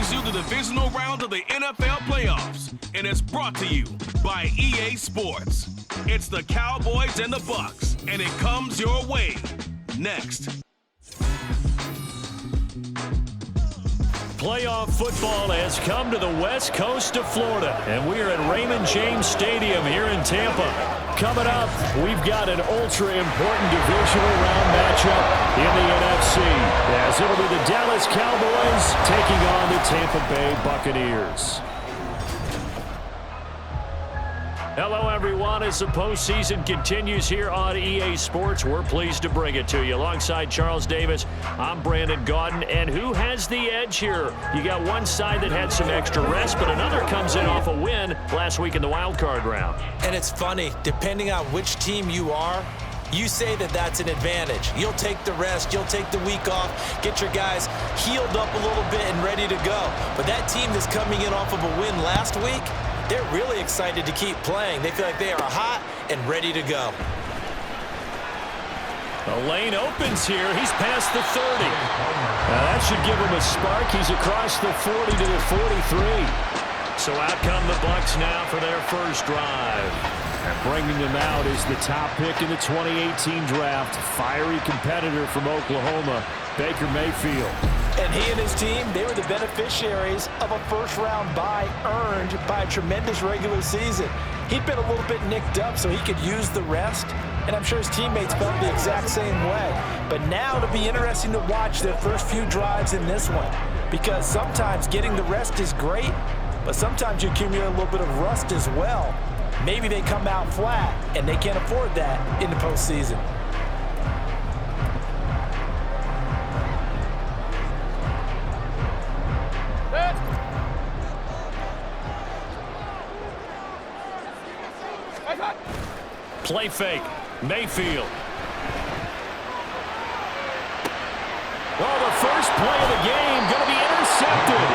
brings you the divisional round of the NFL playoffs, and it's brought to you by EA Sports. It's the Cowboys and the Bucks, and it comes your way next. Playoff football has come to the west coast of Florida, and we are at Raymond James Stadium here in Tampa. Coming up, we've got an ultra-important divisional round matchup in the NFC, as it'll be the Dallas Cowboys taking on the Tampa Bay Buccaneers. Hello, everyone. As the postseason continues here on EA Sports, we're pleased to bring it to you. Alongside Charles Davis, I'm Brandon Gaudin. And who has the edge here? You got one side that had some extra rest, but another comes in off a win last week in the wild card round. And it's funny, depending on which team you are, you say that that's an advantage. You'll take the rest, you'll take the week off, get your guys healed up a little bit and ready to go. But that team that's coming in off of a win last week, they're really excited to keep playing. They feel like they are hot and ready to go. The lane opens here. He's past the 30. Now that should give him a spark. He's across the 40 to the 43. So out come the Bucs now for their first drive. And bringing them out is the top pick in the 2018 draft. Fiery competitor from Oklahoma, Baker Mayfield. And he and his team, they were the beneficiaries of a first-round bye earned by a tremendous regular season. He'd been a little bit nicked up, so he could use the rest, and I'm sure his teammates felt the exact same way. But now it'll be interesting to watch their first few drives in this one, because sometimes getting the rest is great, but sometimes you accumulate a little bit of rust as well. Maybe they come out flat, and they can't afford that in the postseason. Play fake. Mayfield. Well, the first play of the game going to be intercepted.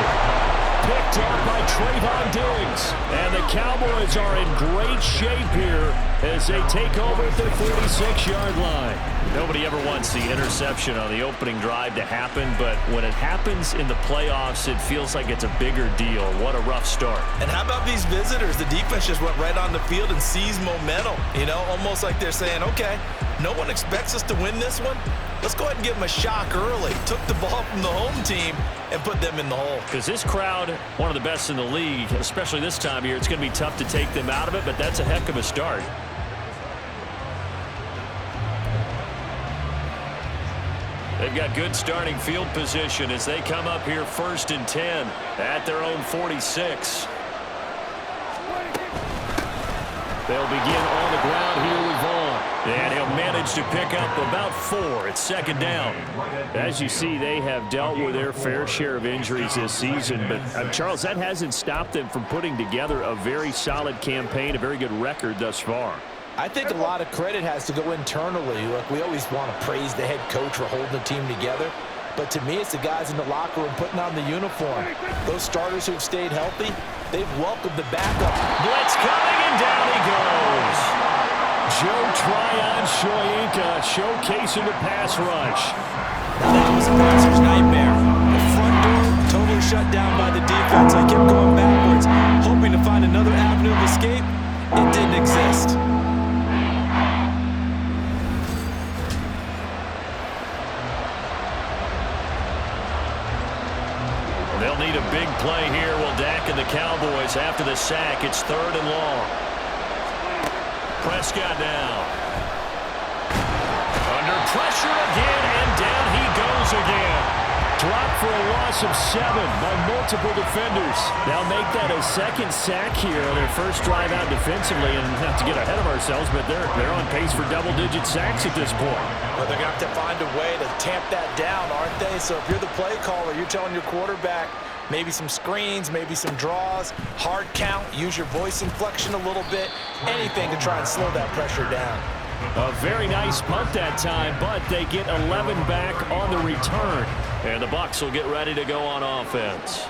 Picked off by Trayvon Diggs. And the Cowboys are in great shape here as they take over at their 46-yard line. Nobody ever wants the interception on the opening drive to happen, but when it happens in the playoffs, it feels like it's a bigger deal. What a rough start. And how about these visitors? The defense just went right on the field and seized momentum. You know, almost like they're saying, okay, no one expects us to win this one. Let's go ahead and give them a shock early. Took the ball from the home team and put them in the hole. Because this crowd, one of the best in the league, especially this time of year, it's going to be tough to take them out of it, but that's a heck of a start. They've got good starting field position as they come up here 1st and 10 at their own 46. They'll begin on the ground here with Vaughn. And he'll manage to pick up about 4. It's 2nd down. As you see, they have dealt with their fair share of injuries this season. But, Charles, that hasn't stopped them from putting together a very solid campaign, a very good record thus far. I think a lot of credit has to go internally. Look, we always want to praise the head coach for holding the team together. But to me, it's the guys in the locker room putting on the uniform. Those starters who've stayed healthy, they've welcomed the backup. Blitz coming, and down he goes. Joe Tryon-Shoyinka showcasing the pass rush. Now that was a passer's nightmare. The front door totally shut down by the defense. I kept going backwards, hoping to find another avenue of escape. It didn't exist. They'll need a big play here. Will Dak and the Cowboys after the sack. It's 3rd and long. Prescott now. Under pressure again, and down he goes again. Dropped for a loss of 7 by multiple defenders. They'll make that a 2nd sack here on their first drive out defensively, and not to get ahead of ourselves, but they're on pace for double-digit sacks at this point. Well, they're going to have to find a way to tamp that down, aren't they? So if you're the play caller, you're telling your quarterback maybe some screens, maybe some draws, hard count, use your voice inflection a little bit, anything to try and slow that pressure down. A very nice punt that time, but they get 11 back on the return. And the Bucs will get ready to go on offense.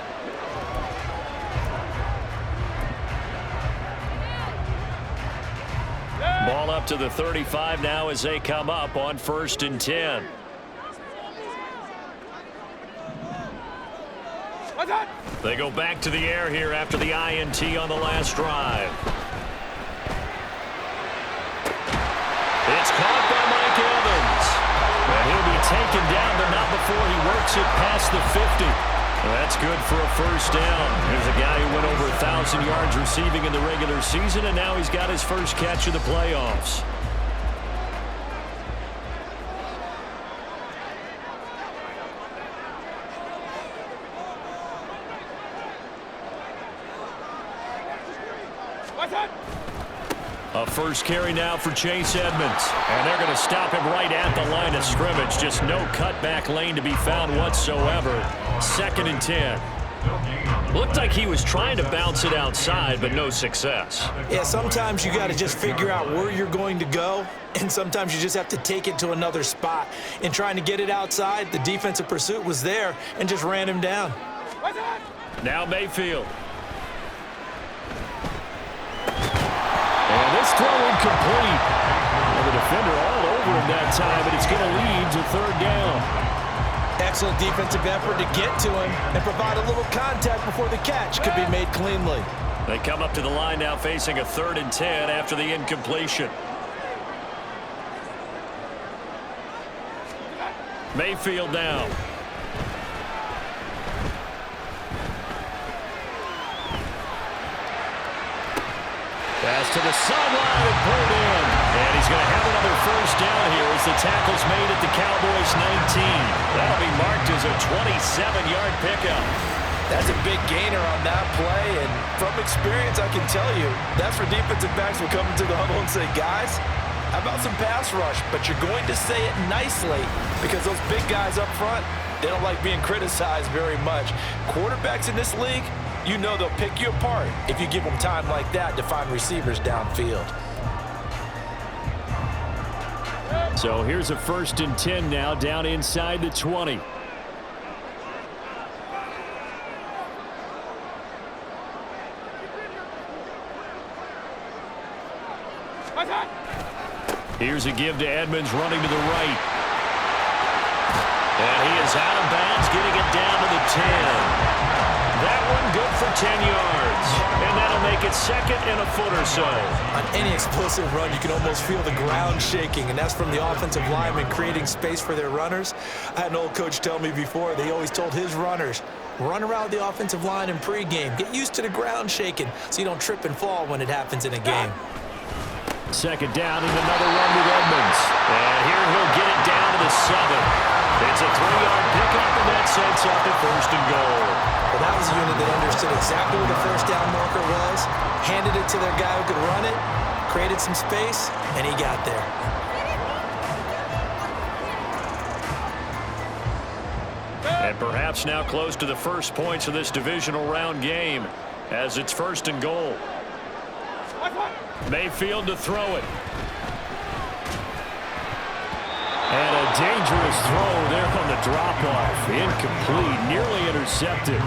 Ball up to the 35 now as they come up on 1st and 10. They go back to the air here after the INT on the last drive. It's caught by Mike Evans. And he'll be taken down, but not before he works it past the 50. That's good for a first down. Here's a guy who went over 1,000 yards receiving in the regular season, and now he's got his first catch of the playoffs. A first carry now for Chase Edmonds. And they're going to stop him right at the line of scrimmage. Just no cutback lane to be found whatsoever. 2nd and 10. Looked like he was trying to bounce it outside, but no success. Yeah, sometimes you got to just figure out where you're going to go, and sometimes you just have to take it to another spot. In trying to get it outside, the defensive pursuit was there and just ran him down. Now Mayfield. And this throw incomplete. Well, the defender all over him that time, but it's going to lead to 3rd down. Excellent defensive effort to get to him and provide a little contact before the catch could be made cleanly. They come up to the line now facing a 3rd and 10 after the incompletion. Mayfield down. Pass to the sideline and pulled in. And he's going to have another first down here as the tackle's made at the Cowboys' 19. That'll be marked as a 27-yard pickup. That's a big gainer on that play, and from experience, I can tell you, that's where defensive backs will come into the huddle and say, guys, how about some pass rush? But you're going to say it nicely because those big guys up front, they don't like being criticized very much. Quarterbacks in this league, you know they'll pick you apart if you give them time like that to find receivers downfield. So here's a 1st and 10 now down inside the 20. Here's a give to Edmonds running to the right. And he is out of bounds, getting it down to the 10. That one good for 10 yards. And that'll make it 2nd and a foot or so. On any explosive run, you can almost feel the ground shaking, and that's from the offensive linemen creating space for their runners. I had an old coach tell me before, they always told his runners, run around the offensive line in pregame. Get used to the ground shaking so you don't trip and fall when it happens in a game. 2nd down and another run with Edmonds. And here he'll get it down to the 7. It's a 3-yard pickup, and that sets up the 1st and goal. Well, that was a unit that understood exactly where the first down marker was, handed it to their guy who could run it, created some space, and he got there. And perhaps now close to the first points of this divisional round game as it's 1st and goal. Mayfield to throw it. And a dangerous throw there on the drop-off. Incomplete, nearly intercepted.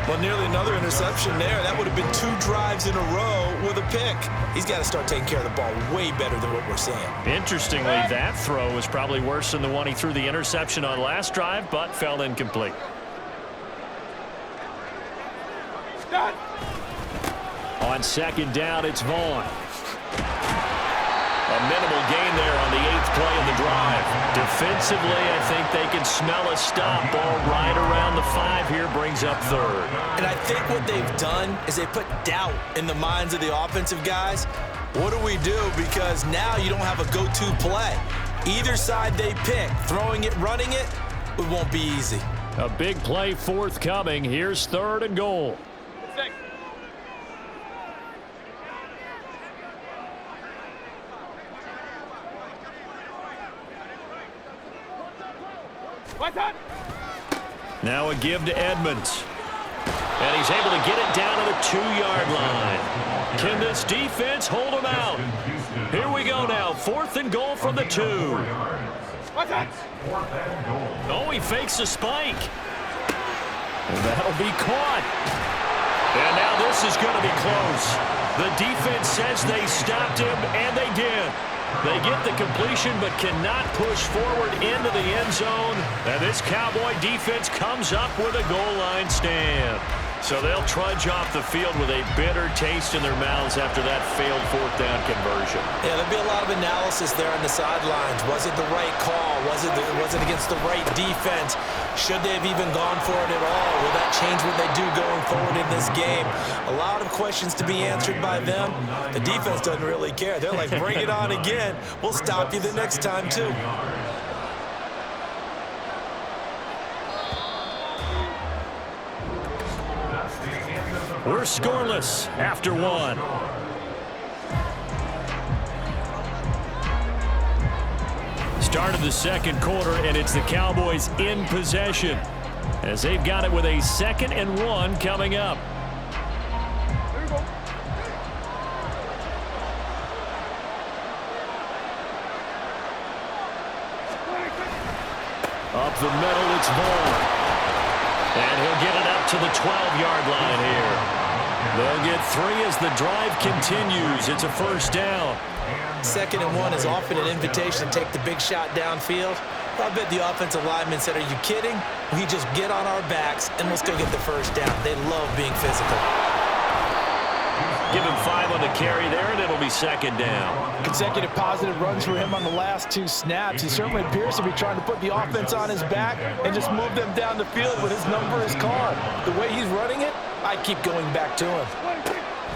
Well, nearly another interception there. That would have been 2 drives in a row with a pick. He's got to start taking care of the ball way better than what we're seeing. Interestingly, that throw was probably worse than the one he threw the interception on last drive, but fell incomplete. On 2nd down, it's Vaughn. A minimal gain there on the 8th play of the drive. Defensively, I think they can smell a stop. Ball right around the 5 here, brings up 3rd. And I think what they've done is they put doubt in the minds of the offensive guys. What do we do? Because now you don't have a go-to play. Either side they pick, throwing it, running it, it won't be easy. A big play forthcoming. Here's 3rd and goal. Now a give to Edmonds. And he's able to get it down to the 2-yard line. Can this defense hold him out? Here we go now. 4th and goal from the 2. Oh, he fakes a spike. And that'll be caught. And now this is going to be close. The defense says they stopped him, and they did. They get the completion but cannot push forward into the end zone. And this Cowboy defense comes up with a goal line stand. So they'll trudge off the field with a bitter taste in their mouths after that failed fourth down conversion. Yeah, there'll be a lot of analysis there on the sidelines. Was it the right call? Was it against the right defense? Should they have even gone for it at all? Will that change what they do going forward in this game? A lot of questions to be answered by them. The defense doesn't really care. They're like, bring it on again. We'll stop you the next time, too. We're scoreless after one. Start of the second quarter, and it's the Cowboys in possession as they've got it with a 2nd and 1 coming up. Up the middle, it's Vaughn. And he'll get it up to the 12-yard line here. They'll get 3 as the drive continues. It's a first down. 2nd and 1 is often an invitation to take the big shot downfield. I bet the offensive lineman said, are you kidding? We just get on our backs and let's go get the first down. They love being physical. Give him 5 on the carry there, and it'll be 2nd down. Consecutive positive runs for him on the last 2 snaps. He certainly appears to be trying to put the offense on his back and just move them down the field when his number is called. The way he's running it, I keep going back to him.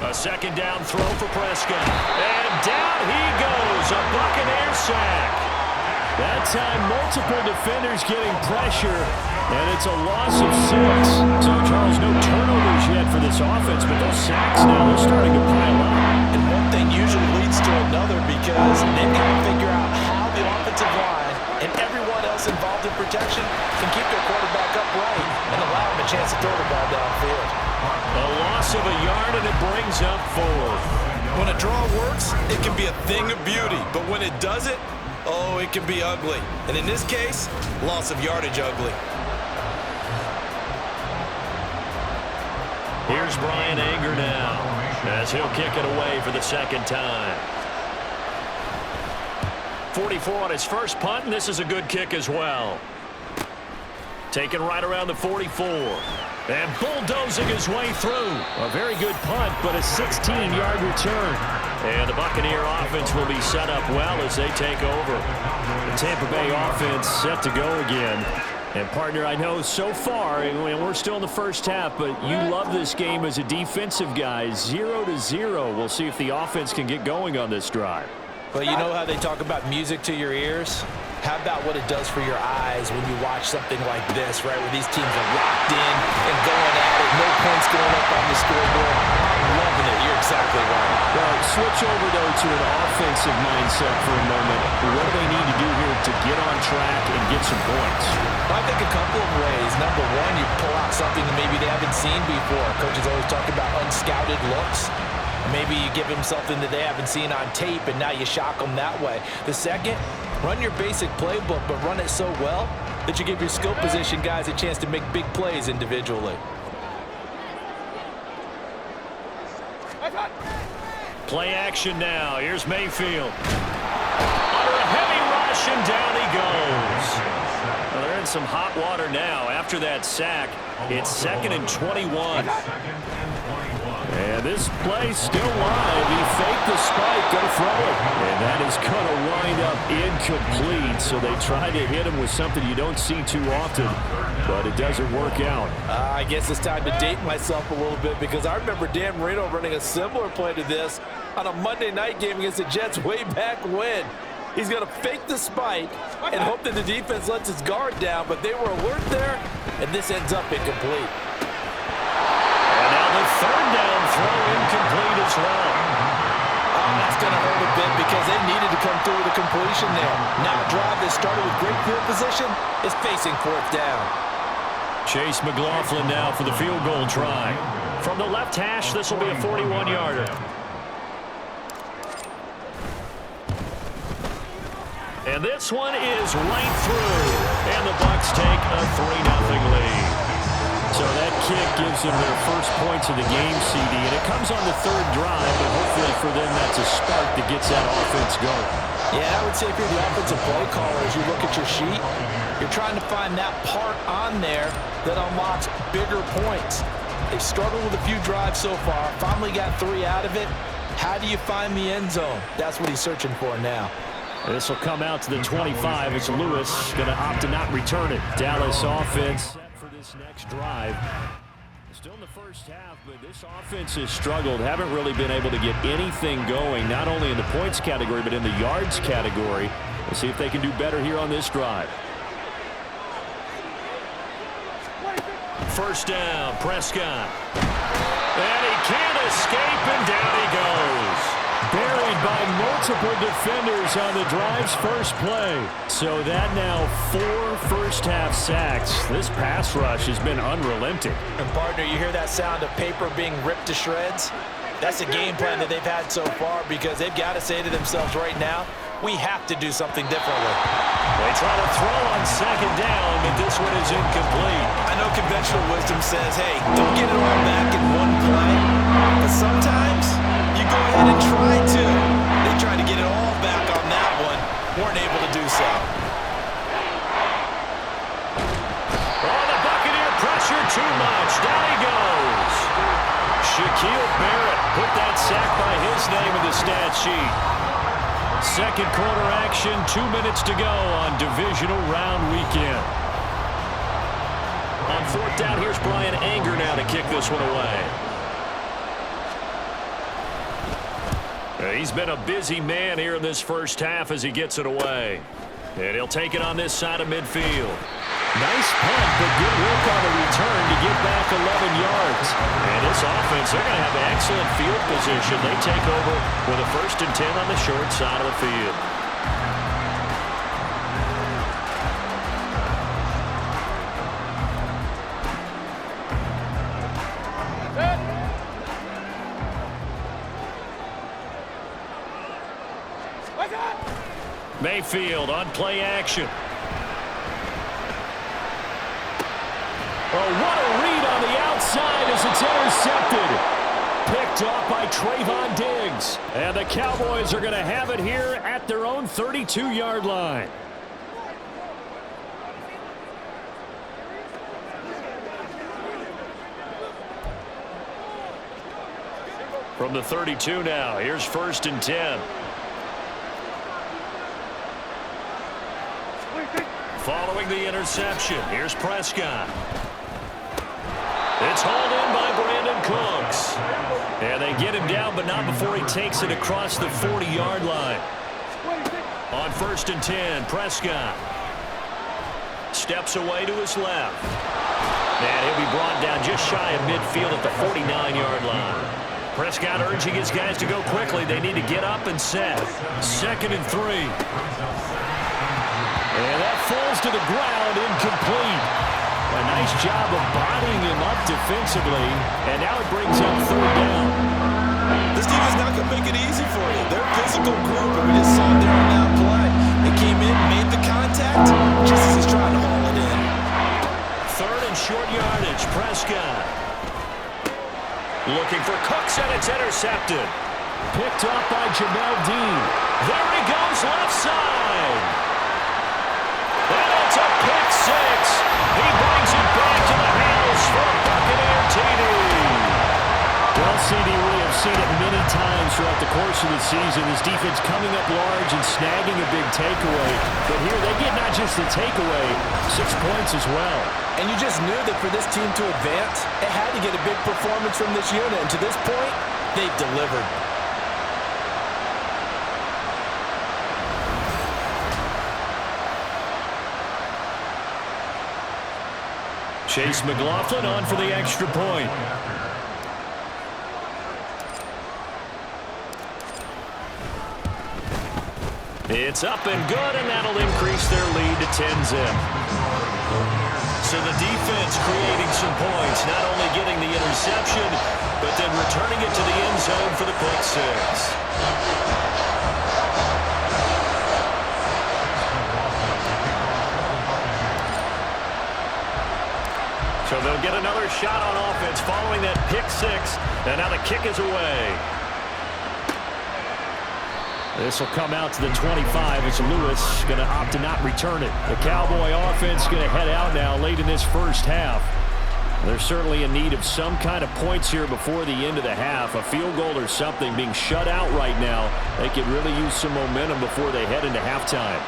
A 2nd down throw for Prescott. And down he goes, a Buccaneer sack. That time, multiple defenders getting pressure, and it's a loss of 6. So, Charles, no turnovers yet for this offense, but those sacks now, they're starting to pile up. And one thing usually leads to another because they've got to figure out how the offensive line and everyone else involved in protection can keep their quarterback upright and allow him a chance to throw the ball downfield. A loss of a yard, and it brings up 4. When a draw works, it can be a thing of beauty, but when it doesn't, oh, it can be ugly. And in this case, loss of yardage ugly. Here's Brian Anger now as he'll kick it away for the 2nd time. 44 on his first punt, and this is a good kick as well. Taken right around the 44. And bulldozing his way through. A very good punt, but a 16-yard return. And the Buccaneer offense will be set up well as they take over. The Tampa Bay offense set to go again. And, partner, I know so far, and we're still in the first half, but you love this game as a defensive guy. 0-0. We'll see if the offense can get going on this drive. Well, you know how they talk about music to your ears? How about what it does for your eyes when you watch something like this, right, where these teams are locked in and going at it, no points going up on the scoreboard. I'm loving it. You're exactly right. Well, switch over, though, to an offensive mindset for a moment. What do they need to do here to get on track and get some points? I think a couple of ways. Number one, you pull out something that maybe they haven't seen before. Coaches always talk about unscouted looks. Maybe you give them something that they haven't seen on tape, and now you shock them that way. The second, run your basic playbook, but run it so well that you give your skill position guys a chance to make big plays individually. Play action now. Here's Mayfield. Under a heavy rush, and down he goes. Well, they're in some hot water now. After that sack, it's 2nd and 21. And this play still live. He faked the spike, going to throw it. And that is going to wind up incomplete. So they try to hit him with something you don't see too often, but it doesn't work out. I guess it's time to date myself a little bit because I remember Dan Marino running a similar play to this on a Monday night game against the Jets way back when. He's going to fake the spike and hope that the defense lets his guard down, but they were alert there, and this ends up incomplete. And now the 3rd down throw incomplete as well. That's going to hurt a bit because they needed to come through with a completion there. Now a drive that started with great field position is facing 4th down. Chase McLaughlin now for the field goal try. From the left hash, this will be a 41-yarder. And this one is right through. And the Bucs take a 3-0 lead. So that kick gives them their first points of the game, CD, and it comes on the third drive, but hopefully for them that's a spark that gets that offense going. Yeah, I would say if you're the offensive play caller, as you look at your sheet, you're trying to find that part on there that unlocks bigger points. They've struggled with a few drives so far, finally got 3 out of it. How do you find the end zone? That's what he's searching for now. This will come out to the 25. It's Lewis going to opt to not return it. Dallas offense set for this next drive. Still in the first half, but this offense has struggled. Haven't really been able to get anything going, not only in the points category, but in the yards category. We'll see if they can do better here on this drive. First down, Prescott. And he can't escape, and down he goes. Buried by multiple defenders on the drive's first play. So that now 4 first-half sacks. This pass rush has been unrelenting. And, partner, you hear that sound of paper being ripped to shreds? That's a game plan that they've had so far because they've got to say to themselves right now, we have to do something differently. They try to throw on second down, but this one is incomplete. I know conventional wisdom says, hey, don't get it all back in one play. But sometimes you go ahead and try to. They tried to get it all back on that one. Weren't able to do so. Oh, the Buccaneer pressure too much. Down he goes. Shaquille Barrett put that sack by his name in the stat sheet. Second quarter action, 2 minutes to go on divisional round weekend. On fourth down, here's Brian Anger now to kick this one away. He's been a busy man here in this first half as he gets it away. And he'll take it on this side of midfield. Nice punt, but good work on the return to get back 11 yards. And this offense, they're going to have excellent field position. They take over with a 1st and 10 on the short side of the field. Mayfield on play action. Oh, what a read on the outside as it's intercepted. Picked off by Trayvon Diggs. And the Cowboys are going to have it here at their own 32-yard line. From the 32 now, here's 1st and 10. Following the interception, here's Prescott. It's hauled in by Brandon Cooks. And they get him down, but not before he takes it across the 40-yard line. On 1st and 10, Prescott steps away to his left. And he'll be brought down just shy of midfield at the 49-yard line. Prescott urging his guys to go quickly. They need to get up and set. 2nd and 3. And that falls to the ground, incomplete. A nice job of bodying him up defensively, and now it brings up 3rd down. This team is not going to make it easy for you. They're a physical group, and we just saw it there on that play. They came in, made the contact, just as he's trying to haul it in. 3rd and short yardage, Prescott. Looking for Cooks, and it's intercepted. Picked up by Jamel Dean. There he goes, left side. And it's a pick 6. He brings it back to the house for a Buccaneer TD. Well, CD, we have seen it many times throughout the course of the season. This defense coming up large and snagging a big takeaway. But here they get not just the takeaway, 6 points as well. And you just knew that for this team to advance, it had to get a big performance from this unit. And to this point, they've delivered. Chase McLaughlin on for the extra point. It's up and good, and that'll increase their lead to 10-zip. So the defense creating some points, not only getting the interception, but then returning it to the end zone for the pick 6. So they'll get another shot on offense following that pick six. And now the kick is away. This will come out to the 25 as Lewis going to opt to not return it. The Cowboy offense going to head out now late in this first half. They're certainly in need of some kind of points here before the end of the half. A field goal or something. Being shut out right now, they could really use some momentum before they head into halftime.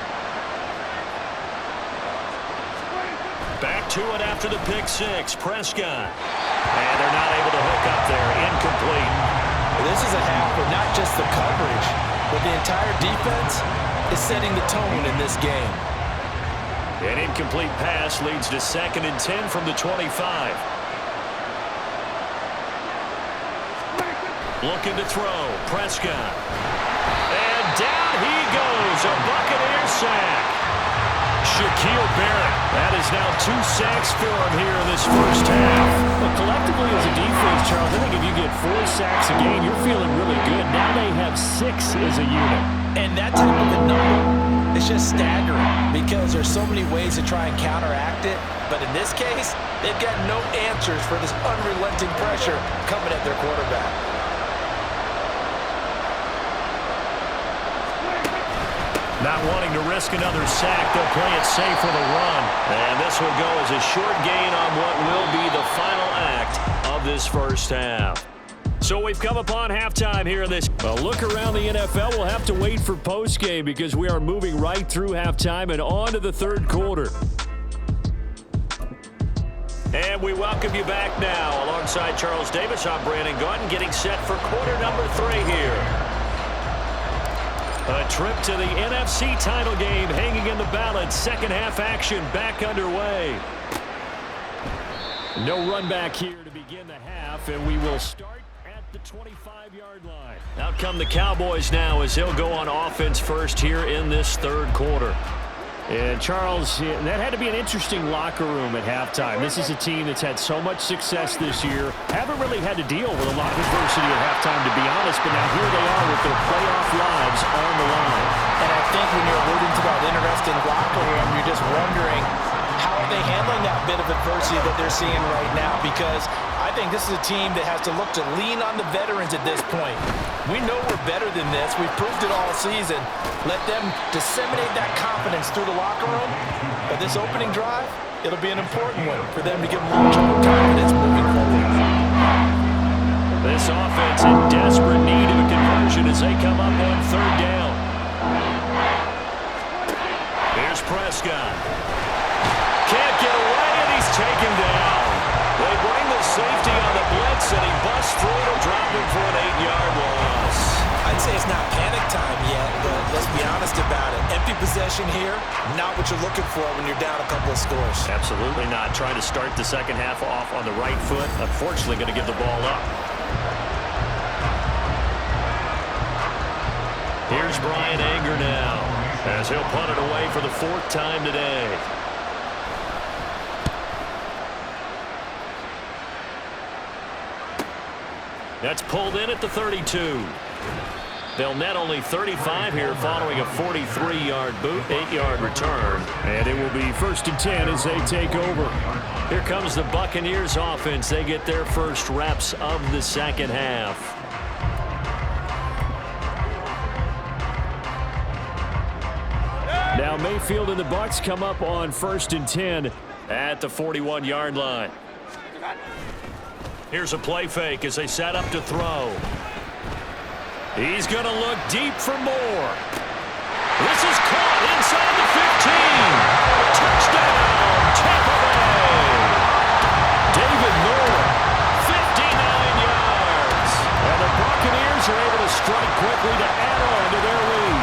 Back to it after the pick six. Prescott. And they're not able to hook up there. Incomplete. This is a half where not just the coverage, but the entire defense is setting the tone in this game. An incomplete pass leads to 2nd and 10 from the 25. Looking to throw. Prescott. And down he goes. A Buccaneer sack. Shaquille Barrett. That is now 2 sacks for him here in this first half. But collectively as a defense, Charles, I think if you get 4 sacks a game, you're feeling really good. Now they have 6 as a unit. And that type of a number is just staggering because there's so many ways to try and counteract it. But in this case, they've got no answers for this unrelenting pressure coming at their quarterback. Not wanting to risk another sack, they'll play it safe with a run. And this will go as a short gain on what will be the final act of this first half. So we've come upon halftime here in this. Well, look around the NFL. We'll have to wait for postgame because we are moving right through halftime and on to the third quarter. And we welcome you back now. Alongside Charles Davis, I'm Brandon Gaudin, getting set for quarter number 3 here. A trip to the NFC title game hanging in the balance. Second half action back underway. No run back here to begin the half, and we will start at the 25-yard line. Out come the Cowboys now as they'll go on offense first here in this third quarter. And Charles, that had to be an interesting locker room at halftime. This is a team that's had so much success this year. Haven't really had to deal with a lot of adversity at halftime, to be honest, but now here they are with their playoff lives on the line. And I think when you're alluding to that interesting locker room, you're just wondering how are they handling that bit of adversity that they're seeing right now, because I think this is a team that has to look to lean on the veterans at this point. We know we're better than this. We've proved it all season. Let them disseminate that confidence through the locker room. But this opening drive, it'll be an important one for them to give them long-term confidence moving forward. This offense in desperate need of a conversion as they come up on third down. Here's Prescott. Can't get away, and he's taken down. They bring the safety on the blitz, and he busts through to drop him for an 8-yard loss. I'd say it's not panic time yet, but let's be honest about it. Empty possession here, not what you're looking for when you're down a couple of scores. Absolutely not. Trying to start the second half off on the right foot. Unfortunately, going to give the ball up. Here's Brian Anger now, as he'll punt it away for the 4th time today. That's pulled in at the 32. They'll net only 35 here following a 43-yard boot, 8-yard return. And it will be 1st and 10 as they take over. Here comes the Buccaneers offense. They get their first reps of the second half. Now Mayfield and the Bucs come up on 1st and 10 at the 41-yard line. Here's a play fake as they set up to throw. He's going to look deep for more. This is caught inside the 15. Touchdown, Tampa Bay. David Moore, 59 yards. And the Buccaneers are able to strike quickly to add on to their lead.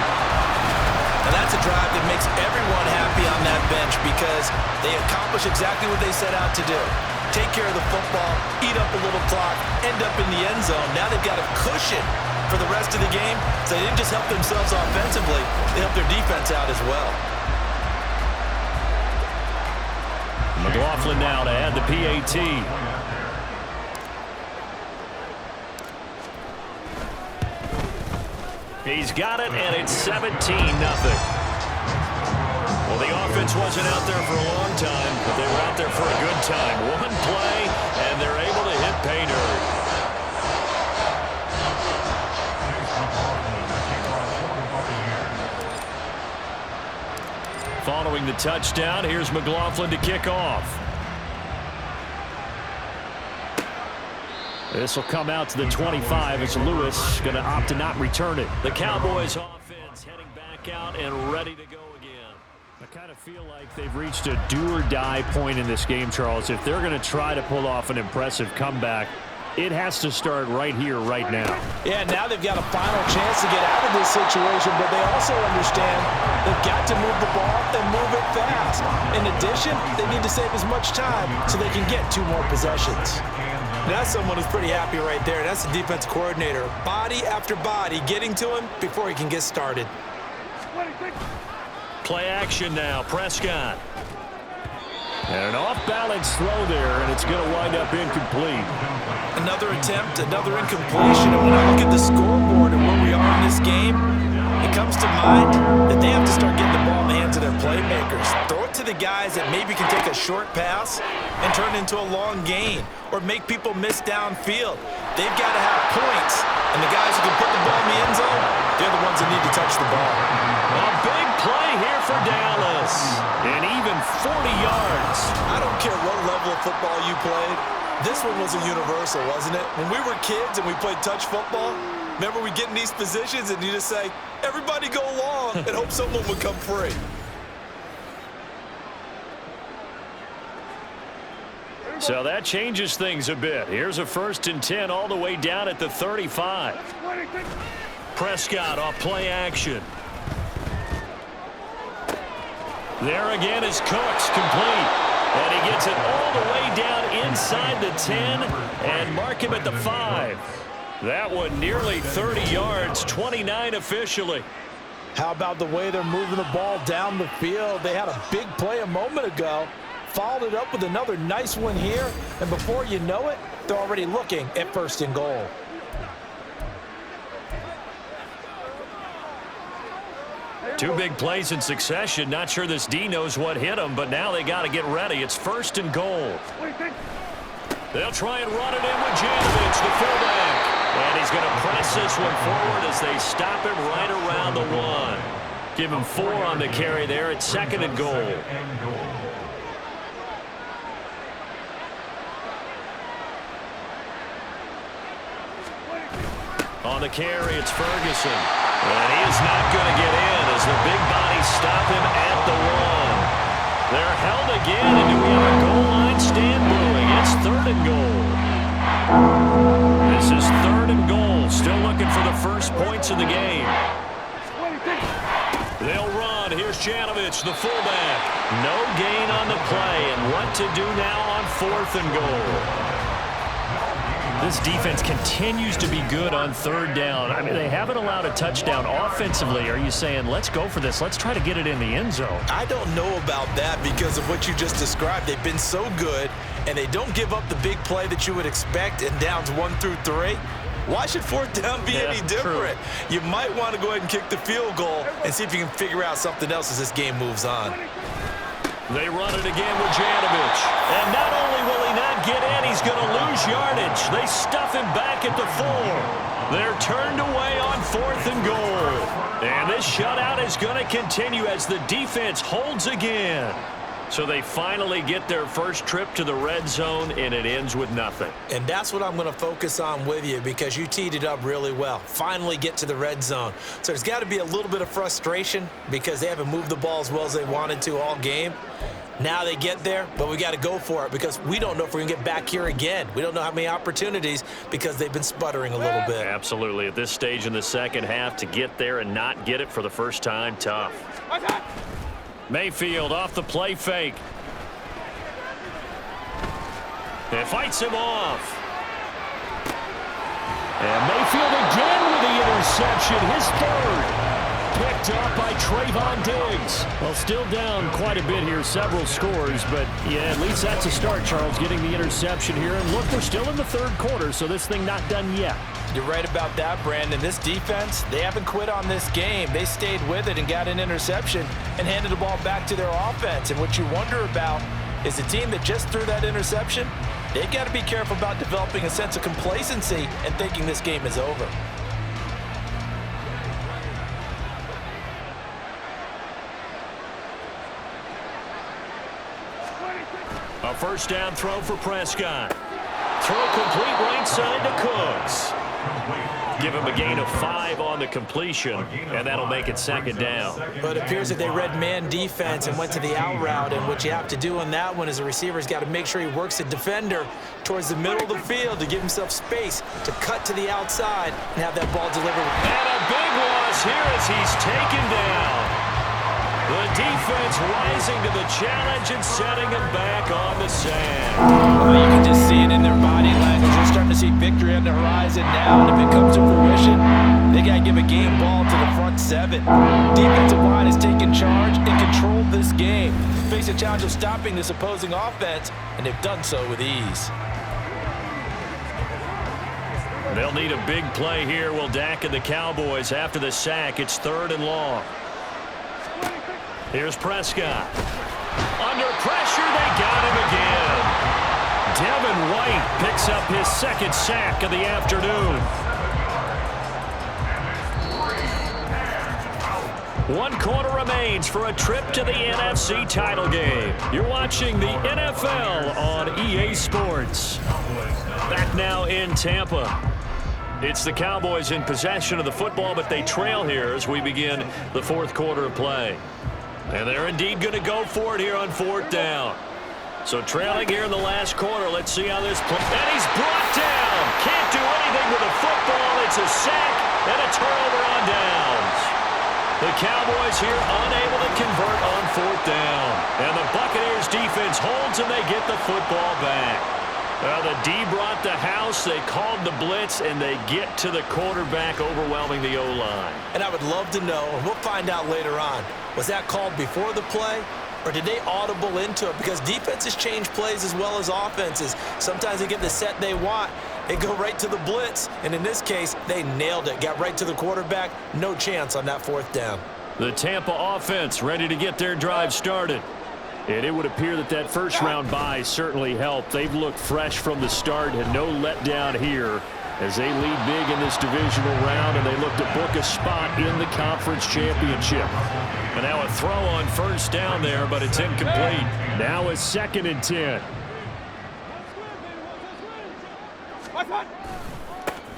And that's a drive that makes everyone happy on that bench because they accomplish exactly what they set out to do. Take care of the football, eat up a little clock, end up in the end zone. Now they've got a cushion for the rest of the game. So they didn't just help themselves offensively, they helped their defense out as well. McLaughlin now to add the PAT. He's got it, and it's 17-0. Well, the offense wasn't out there for a long time, but they were out there for a good time. One play Following the touchdown, here's McLaughlin to kick off. This will come out to the 25 as Lewis going to opt to not return it. The Cowboys offense heading back out and ready to go again. I kind of feel like they've reached a do-or-die point in this game, Charles. If they're going to try to pull off an impressive comeback, it has to start right here, right now. Yeah, now they've got a final chance to get out of this situation, but they also understand they've got to move the ball and move it fast. In addition, they need to save as much time so they can get 2 more possessions. That's someone who's pretty happy right there. That's the defense coordinator. Body after body getting to him before he can get started. Play action now, Prescott. And an off-balance throw there, and it's going to wind up incomplete. Another attempt, another incompletion. And when I look at the scoreboard and where we are in this game, it comes to mind that they have to start getting the ball in the hands of their playmakers. Throw it to the guys that maybe can take a short pass and turn it into a long gain or make people miss downfield. They've got to have points, and the guys who can put the ball in the end zone, they're the ones that need to touch the ball. A big play here for Dallas. And even 40 yards. I don't care what level of football you played. This one was a universal, wasn't it? When we were kids and we played touch football, remember we get in these positions and you just say, everybody go long and hope someone would come free. So that changes things a bit. Here's a 1st and 10 all the way down at the 35. Prescott off play action. There again is Cooks, complete. And he gets it all the way down inside the 10 and mark him at the 5. That one nearly 30 yards, 29 officially. How about the way they're moving the ball down the field? They had a big play a moment ago, followed it up with another nice one here, and before you know it, they're already looking at 1st and goal. Two big plays in succession. Not sure this D knows what hit him, but now they got to get ready. It's 1st and goal. They'll try and run it in with Janovich, the fullback. And he's going to press this one forward as they stop him right around the 1. Give him 4 on the carry there at 2nd and goal. On the carry, it's Ferguson. And he is not going to get in as the big bodies stop him at the 1. They're held again, and do we have a goal line stand brewing? It's 3rd and goal. This is 3rd and goal. Still looking for the first points of the game. They'll run. Here's Janovich, the fullback. No gain on the play, and what to do now on 4th and goal. This defense continues to be good on 3rd down. I mean, they haven't allowed a touchdown offensively. Are you saying, let's go for this? Let's try to get it in the end zone. I don't know about that because of what you just described. They've been so good, and they don't give up the big play that you would expect in downs 1 through 3. Why should 4th down be any different? True. You might want to go ahead and kick the field goal and see if you can figure out something else as this game moves on. They run it again with Janovich. And not only will he not get in, he's going to lose yardage. They stuff him back at the 4. They're turned away on 4th and goal. And this shutout is going to continue as the defense holds again. So they finally get their first trip to the red zone, and it ends with nothing. And that's what I'm going to focus on with you because you teed it up really well. Finally get to the red zone. So there's got to be a little bit of frustration because they haven't moved the ball as well as they wanted to all game. Now they get there, but we got to go for it because we don't know if we're going to get back here again. We don't know how many opportunities because they've been sputtering a little bit. Absolutely. At this stage in the second half, to get there and not get it for the first time, tough. Mayfield off the play fake. It fights him off. And Mayfield again with the interception, his 3rd. Picked up by Trayvon Diggs. Well, still down quite a bit here, several scores, but yeah, at least that's a start, Charles, getting the interception here. And look, we're still in the 3rd quarter, so this thing not done yet. You're right about that, Brandon. This defense, they haven't quit on this game. They stayed with it and got an interception and handed the ball back to their offense. And what you wonder about is the team that just threw that interception, they've got to be careful about developing a sense of complacency and thinking this game is over. A first down throw for Prescott. Throw complete right side to Cooks. Give him a gain of 5 on the completion, and that'll make it second down. But it appears that they read man defense and went to the out route, and what you have to do on that one is the receiver's got to make sure he works the defender towards the middle of the field to give himself space to cut to the outside and have that ball delivered. And a big loss here as he's taken down. The defense rising to the challenge and setting him back on the sand. Well, you can just see it in their body language. They're starting to see victory on the horizon now, and if it comes to fruition, they got to give a game ball to the front 7. Defensive line has taken charge and controlled this game. Face a challenge of stopping this opposing offense, and they've done so with ease. They'll need a big play here. Will Dak and the Cowboys after the sack. It's 3rd and long. Here's Prescott. Under pressure, they got him again. Devin White picks up his 2nd sack of the afternoon. 1 quarter remains for a trip to the NFC title game. You're watching the NFL on EA Sports. Back now in Tampa. It's the Cowboys in possession of the football, but they trail here as we begin the 4th quarter of play. And they're indeed going to go for it here on 4th down. So trailing here in the last quarter. Let's see how this plays. And he's brought down. Can't do anything with the football. It's a sack and a turnover on downs. The Cowboys here unable to convert on 4th down. And the Buccaneers defense holds and they get the football back. The D brought the house, they called the blitz, and they get to the quarterback, overwhelming the O-line. And I would love to know, and we'll find out later on, was that called before the play, or did they audible into it? Because defenses change plays as well as offenses. Sometimes they get the set they want, they go right to the blitz, and in this case, they nailed it. Got right to the quarterback, no chance on that 4th down. The Tampa offense ready to get their drive started. And it would appear that that first-round bye certainly helped. They've looked fresh from the start, and no letdown here as they lead big in this divisional round, and they look to book a spot in the conference championship. And now a throw on 1st down there, but it's incomplete. Now a 2nd and 10.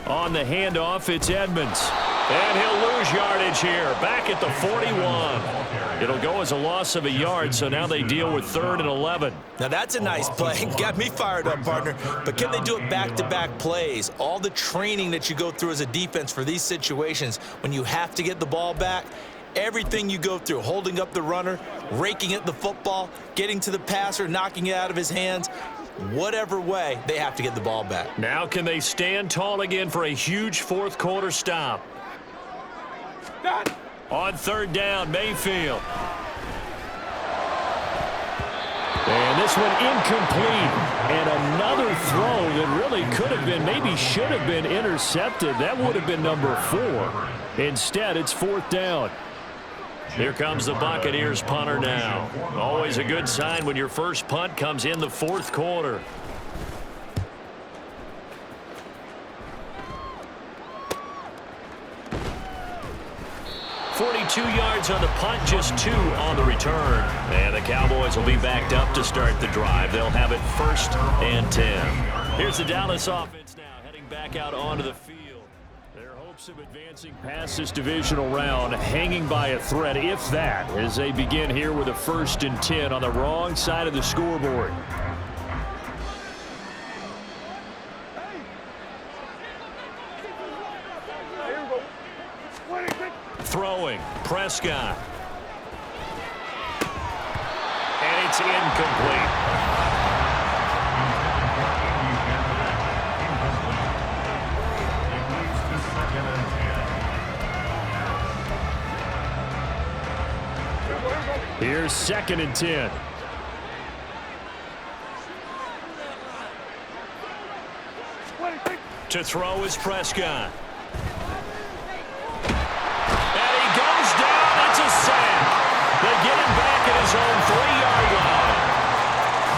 On the handoff, it's Edmonds. And he'll lose yardage here, back at the 41. It'll go as a loss of a yard, so now they deal with 3rd and 11. Now that's a nice play. Got me fired up, partner. But can they do it back-to-back plays? All the training that you go through as a defense for these situations, when you have to get the ball back, everything you go through, holding up the runner, raking at the football, getting to the passer, knocking it out of his hands, whatever way, they have to get the ball back. Now can they stand tall again for a huge 4th quarter stop? On 3rd down, Mayfield. And this one incomplete. And another throw that really could have been, maybe should have been intercepted. That would have been number 4. Instead, it's 4th down. Here comes the Buccaneers punter now. Always a good sign when your first punt comes in the 4th quarter. 42 yards on the punt, just 2 on the return. And the Cowboys will be backed up to start the drive. They'll have it 1st and 10. Here's the Dallas offense now heading back out onto the field. Their hopes of advancing past this divisional round hanging by a thread, if that, as they begin here with a 1st and 10 on the wrong side of the scoreboard. Throwing, Prescott. And it's incomplete. Here's 2nd and 10. To throw is Prescott. They get him back at his own 3-yard line.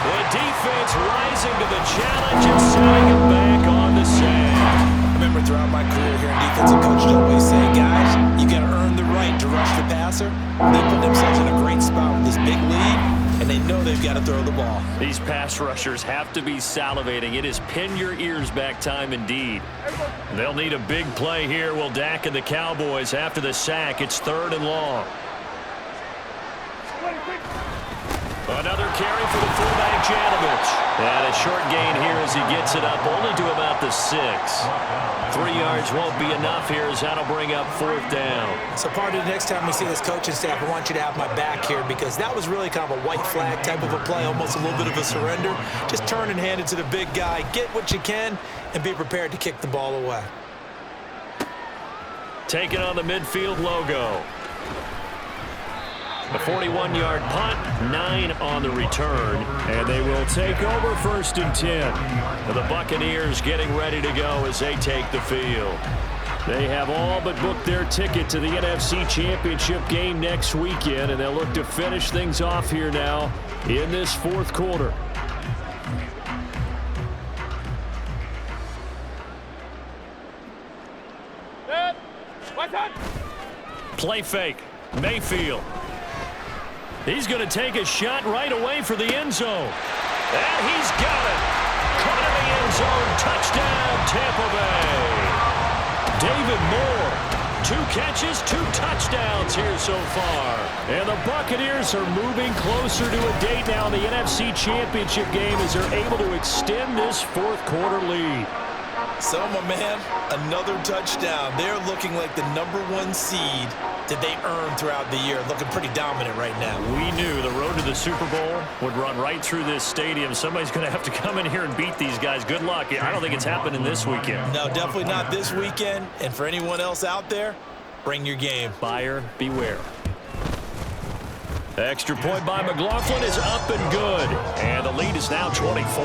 The defense rising to the challenge and setting him back on the sand. I remember throughout my career here in defensive coach always say, guys, you got to earn the right to rush the passer. They put themselves in a great spot with this big lead. and they know they've got to throw the ball. These pass rushers have to be salivating. It is pin your ears back time indeed. They'll need a big play here. Will Dak and the Cowboys after the sack. It's 3rd and long. Another carry for the fullback, Janovich. And a short gain here as he gets it up only to about the 6. 3 yards won't be enough here as that'll bring up 4th down. So part of the next time we see this coaching staff, I want you to have my back here because that was really kind of a white flag type of a play, almost a little bit of a surrender. Just turn and hand it to the big guy, get what you can, and be prepared to kick the ball away. Taking on the midfield logo. A 41-yard punt, 9 on the return, and they will take over 1st and 10. And the Buccaneers getting ready to go as they take the field. They have all but booked their ticket to the NFC Championship game next weekend, and they'll look to finish things off here now in this 4th quarter. Play fake. Mayfield. He's going to take a shot right away for the end zone. And he's got it. Caught in the end zone. Touchdown, Tampa Bay. David Moore. 2 catches, 2 touchdowns here so far. And the Buccaneers are moving closer to a date now in the NFC Championship game as they're able to extend this 4th quarter lead. So, my man, another touchdown. They're looking like the #1 seed that they earned throughout the year. Looking pretty dominant right now. We knew the road to the Super Bowl would run right through this stadium. Somebody's going to have to come in here and beat these guys. Good luck. I don't think it's happening this weekend. No, definitely not this weekend. And for anyone else out there, bring your game. Buyer beware. Extra point by McLaughlin is up and good. And the lead is now 24.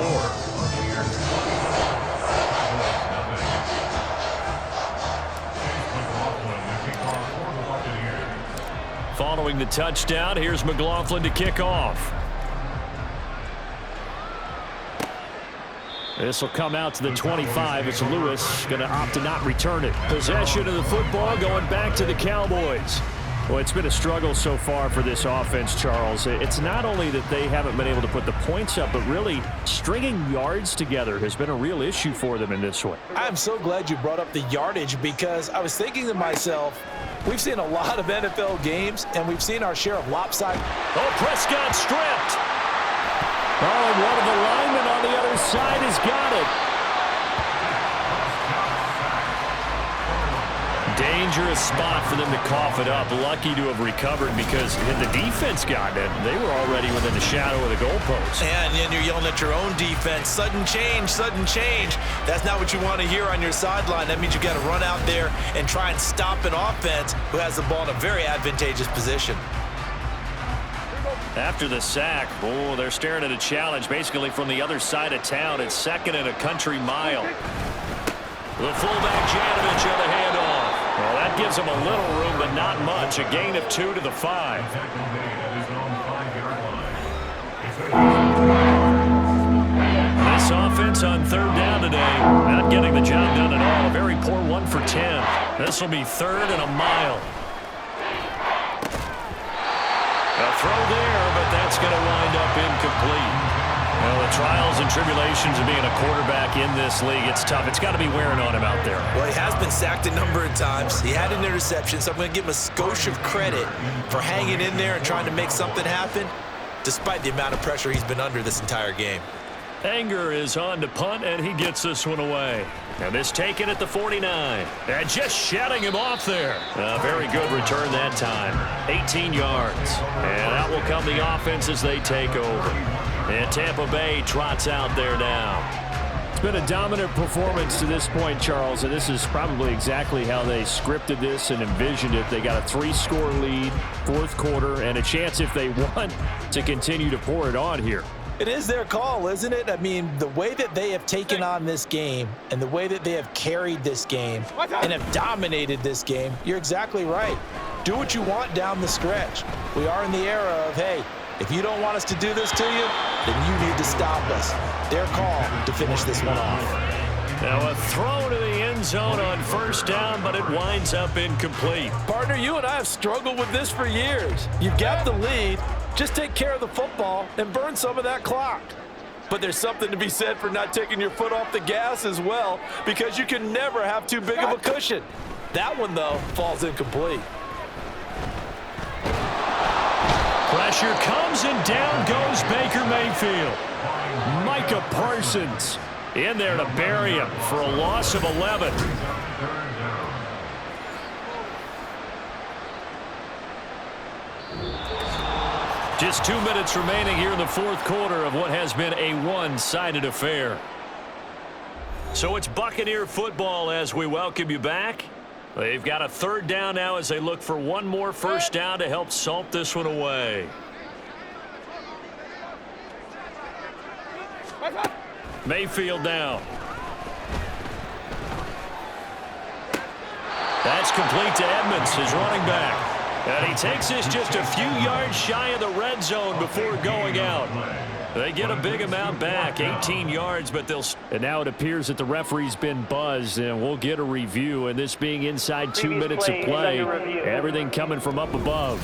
Following the touchdown, here's McLaughlin to kick off. This will come out to the 25. It's Lewis going to opt to not return it. Possession of the football going back to the Cowboys. Well, it's been a struggle so far for this offense, Charles. It's not only that they haven't been able to put the points up, but really stringing yards together has been a real issue for them in this one. I'm so glad you brought up the yardage because I was thinking to myself, we've seen a lot of NFL games, and we've seen our share of lopsided. Oh, Prescott stripped. Oh, and one of the linemen on the other side has got it. Dangerous spot for them to cough it up. Lucky to have recovered because had the defense gotten it, they were already within the shadow of the goalpost. And then you're yelling at your own defense. Sudden change, sudden change. That's not what you want to hear on your sideline. That means you got to run out there and try and stop an offense who has the ball in a very advantageous position. After the sack, oh, they're staring at a challenge basically from the other side of town. It's 2nd and a country mile. The fullback Janovich on the handoff. Well, that gives them a little room, but not much. A gain of 2 to the 5. This offense on 3rd down today, not getting the job done at all. A very poor 1 for 10. This will be 3rd and a mile. A throw there, but that's going to wind up incomplete. Well, the trials and tribulations of being a quarterback in this league, it's tough. It's got to be wearing on him out there. Well, he has been sacked a number of times. He had an interception, so I'm going to give him a skosh of credit for hanging in there and trying to make something happen, despite the amount of pressure he's been under this entire game. Anger is on to punt, and he gets this one away. And this taken at the 49. And just shutting him off there. A very good return that time. 18 yards. And out will come the offense as they take over. And Tampa Bay trots out there now. It's been a dominant performance to this point, Charles, and this is probably exactly how they scripted this and envisioned it. They got a 3-score lead, 4th quarter, and a chance if they want to continue to pour it on here. It is their call, isn't it? I mean, the way that they have taken on this game and the way that they have carried this game and have dominated this game, you're exactly right. Do what you want down the stretch. We are in the era of, hey, if you don't want us to do this to you, then you need to stop us. Their call to finish this one off. Now a throw to the end zone on 1st down, but it winds up incomplete. Partner, you and I have struggled with this for years. You've got the lead. Just take care of the football and burn some of that clock. But there's something to be said for not taking your foot off the gas as well, because you can never have too big of a cushion. That one, though, falls incomplete. Pressure comes and down goes Baker Mayfield. Micah Parsons in there to bury him for a loss of 11. Just 2 minutes remaining here in the fourth quarter of what has been a one-sided affair. So it's Buccaneer football as we welcome you back. They've got a third down now as they look for one more first down to help salt this one away. Mayfield down. That's complete to Edmonds, his running back. And he takes this just a few yards shy of the red zone before going out. They get a big amount back, 18 yards, but they'll... And now it appears that the referee's been buzzed, and we'll get a review. And this being inside 2 minutes of play, everything coming from up above.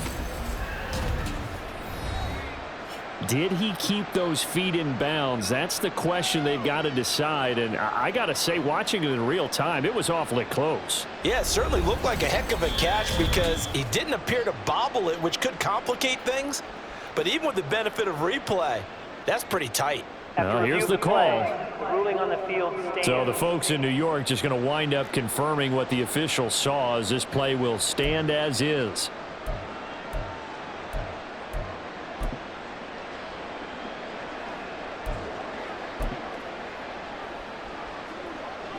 Did he keep those feet in bounds? That's the question they've got to decide. And I got to say, watching it in real time, it was awfully close. Yeah, it certainly looked like a heck of a catch because he didn't appear to bobble it, which could complicate things. But even with the benefit of replay, that's pretty tight. Well, here's the call. Ruling on the field stands. So the folks in New York just going to wind up confirming what the official saw, as this play will stand as is.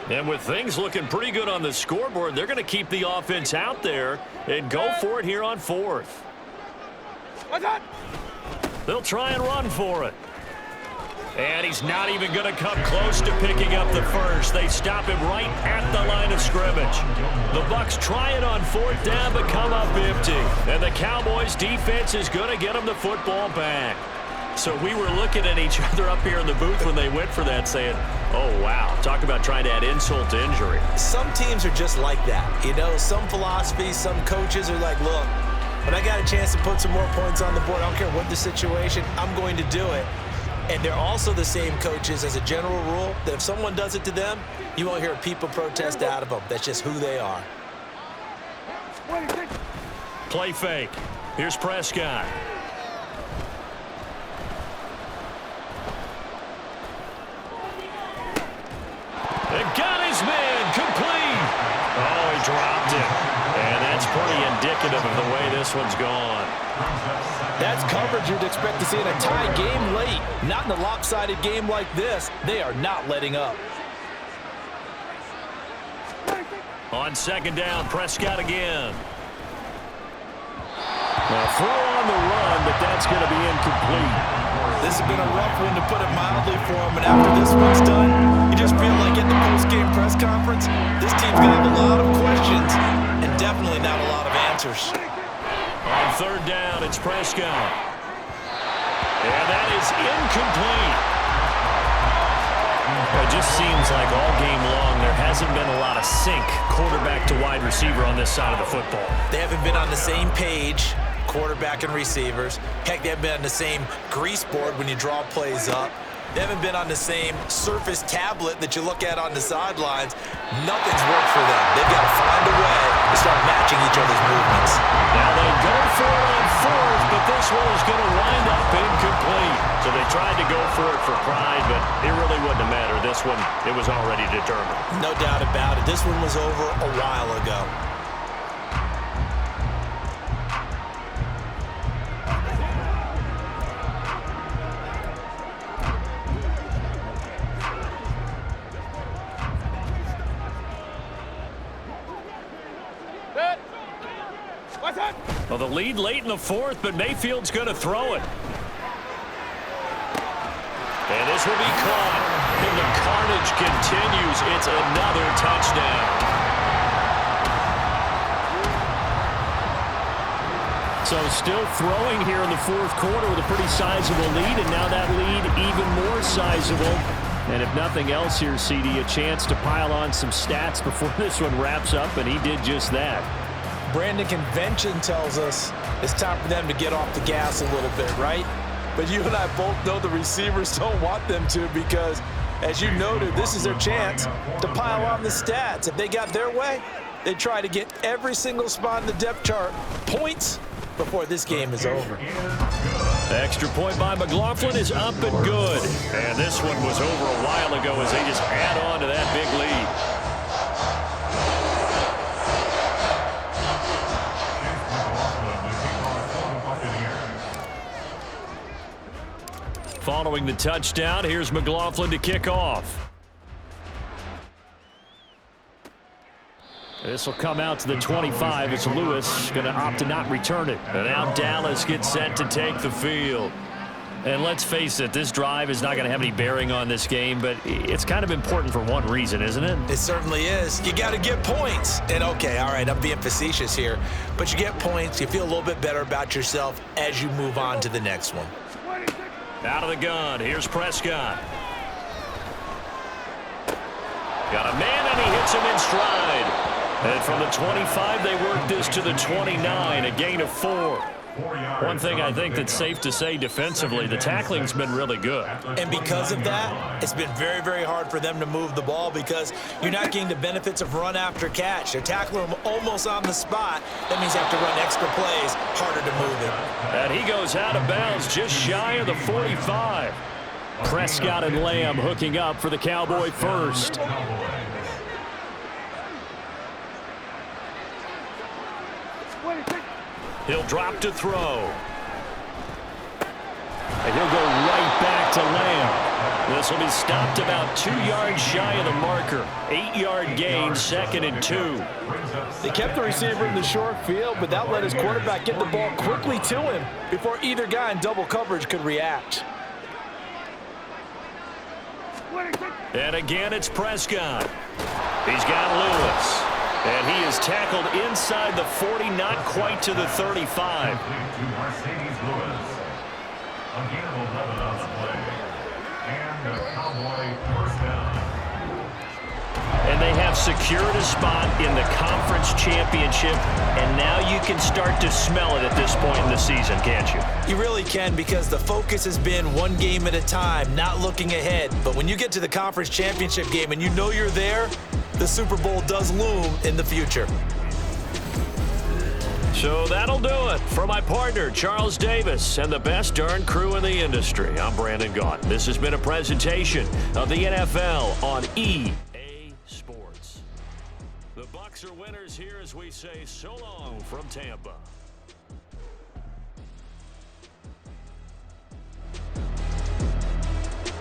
And with things looking pretty good on the scoreboard, they're going to keep the offense out there and go for it here on fourth. They'll try and run for it. And he's not even going to come close to picking up the first. They stop him right at the line of scrimmage. The Bucs try it on fourth down, but come up empty. And the Cowboys defense is going to get them the football back. So we were looking at each other up here in the booth when they went for that, saying, oh, wow, talk about trying to add insult to injury. Some teams are just like that. You know, some philosophies, some coaches are like, look, when I got a chance to put some more points on the board, I don't care what the situation, I'm going to do it. And they're also the same coaches as a general rule that if someone does it to them, you won't hear people protest out of them. That's just who they are. Play fake. Here's Prescott. They got his man complete. Oh, he dropped it. And that's pretty indicative of the way this one's gone. That's coverage you'd expect to see in a tie game late. Not in a lopsided game like this. They are not letting up. On second down, Prescott again. Now throw on the run, but that's going to be incomplete. This has been a rough one, to put it mildly, for him. And after this one's done, you just feel like at the post-game press conference, this team's going to have a lot of questions and definitely not a lot of answers. On third down, it's Prescott. And that is incomplete. It just seems like all game long there hasn't been a lot of sync quarterback to wide receiver on this side of the football. They haven't been on the same page, quarterback and receivers. Heck, they haven't been on the same grease board when you draw plays up. They haven't been on the same Surface tablet that you look at on the sidelines. Nothing's worked for them. They've got to find a way to start matching each other's movements. Now they go for it on fourth, but this one is going to wind up incomplete. So they tried to go for it for pride, but it really wouldn't have mattered. This one, it was already determined. No doubt about it. This one was over a while ago. Well, the lead late in the fourth, but Mayfield's going to throw it. And this will be caught. And the carnage continues. It's another touchdown. So still throwing here in the fourth quarter with a pretty sizable lead, and now that lead even more sizable. And if nothing else here, CD, a chance to pile on some stats before this one wraps up, and he did just that. Brandon, convention tells us it's time for them to get off the gas a little bit, right? But you and I both know the receivers don't want them to because, as you noted, this is their chance to pile on the stats. If they got their way, they try to get every single spot in the depth chart points before this game is over. The extra point by McLaughlin is up and good. And this one was over a while ago as they just add on to that big lead. Following the touchdown, here's McLaughlin to kick off. This will come out to the 25. It's Lewis going to opt to not return it. And now Dallas gets set to take the field. And let's face it, this drive is not going to have any bearing on this game, but it's kind of important for one reason, isn't it? It certainly is. You got to get points. And okay, all right, I'm being facetious here, but you get points, you feel a little bit better about yourself as you move on to the next one. Out of the gun, here's Prescott. Got a man, and he hits him in stride. And from the 25, they work this to the 29, a gain of 4. One thing I think that's safe to say defensively, the tackling's been really good. And because of that, it's been very, very hard for them to move the ball because you're not getting the benefits of run after catch. They're tackling them almost on the spot. That means they have to run extra plays, harder to move it. And he goes out of bounds just shy of the 45. Prescott and Lamb hooking up for the Cowboy first. He'll drop to throw. And he'll go right back to Lamb. This will be stopped about 2 yards shy of the marker. 8-yard gain, 2nd and 2. They kept the receiver in the short field, but that let his quarterback get the ball quickly to him before either guy in double coverage could react. And again, it's Prescott. He's got Lewis. And he is tackled inside the 40, not quite to the 35. And they have secured a spot in the conference championship, and now you can start to smell it at this point in the season, can't you? You really can, because the focus has been one game at a time, not looking ahead. But when you get to the conference championship game and you know you're there, the Super Bowl does loom in the future. So that'll do it. For my partner, Charles Davis, and the best darn crew in the industry, I'm Brandon Gaunt. This has been a presentation of the NFL on EA Sports. The Bucs are winners here as we say so long from Tampa.